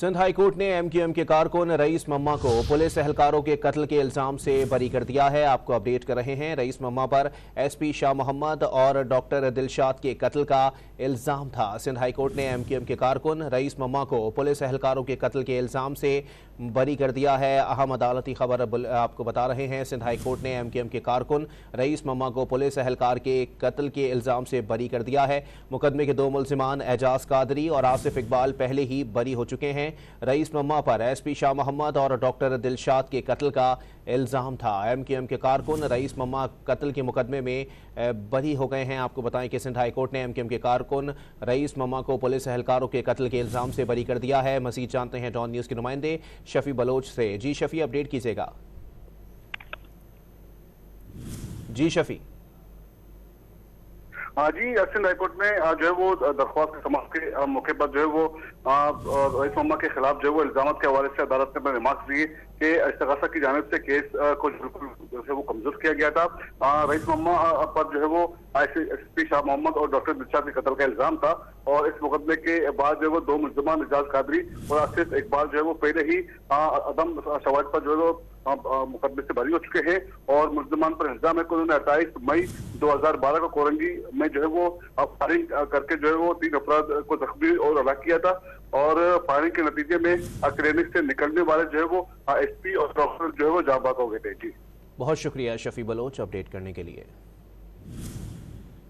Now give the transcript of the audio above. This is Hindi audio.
सिंध हाई कोर्ट ने एमक्यूएम के कारकुन रईस मम्मा को पुलिस एहलकारों के कत्ल के इल्जाम से बरी कर दिया है। आपको अपडेट कर रहे हैं। रईस मम्मा पर एसपी शाह मोहम्मद और डॉक्टर दिलशाद के कत्ल का इल्जाम था। सिंध हाई कोर्ट ने एमक्यूएम के कारकुन रईस मम्मा को पुलिस एहलकारों के कत्ल के इल्जाम से बरी कर दिया है। अहम अदालती खबर आपको बता रहे हैं। सिंध हाई कोर्ट ने एमक्यूएम के कारकुन रईस मम्मा को पुलिस एहलकार के कत्ल के इल्जाम से बरी कर दिया है। मुकदमे के 2 मुल्जिमान एजाज कादरी और आसिफ इकबाल पहले ही बरी हो चुके हैं। रईस मम्मा पर एसपी शाह मोहम्मद और डॉक्टर दिलशाद के कत्ल का इल्जाम था। एमक्यूएम के कारकुन रईस मम्मा कत्ल के मुकदमे में बरी हो गए हैं। आपको बताएं कि सिंध हाई कोर्ट ने एमक्यूएम के कारकुन रईस मम्मा को पुलिस एहलकारों के कत्ल के इल्जाम से बरी कर दिया है। मजीद जानते हैं डॉन न्यूज के नुमाइंदे शफी बलोच से। जी शफी, अपडेट कीजिएगा। जी शफी। जी, सिंध हाईकोर्ट में जो है वो दरख्वास्त के समाप्त के मौके पर जो है वो रईस मम्मा के खिलाफ जो है वो इल्जाम के हवाले से अदालत ने रिमार्क्स दिए कि इस्तगासा की जानिब से केस को जो है वो कमजोर किया गया था। रईस मम्मा पर जो है वो एसपी शाह मोहम्मद और डॉक्टर दिलशाद के कत्ल का इल्जाम था और इस मुकदमे के बाद जो है वो 2 मुल्जिमान एजाज कादरी और आसिफ इकबाल जो है वो पहले ही अदम शवाहिद पर जो है वो मुकदमे से बरी हो चुके हैं और मुल्जिमान पर इल्जाम है कि उन्होंने 28 मई 2012 को कोरंगी में जो है वो फायरिंग करके जो है वो 3 अफराद को जख्मी और हलाक किया था और फायरिंग के नतीजे में क्लिनिक से निकलने वाले जो है वो एसपी और डॉक्टर जो है वो जाबाज हो गए थे। जी, बहुत शुक्रिया शफी बलोच अपडेट करने के लिए।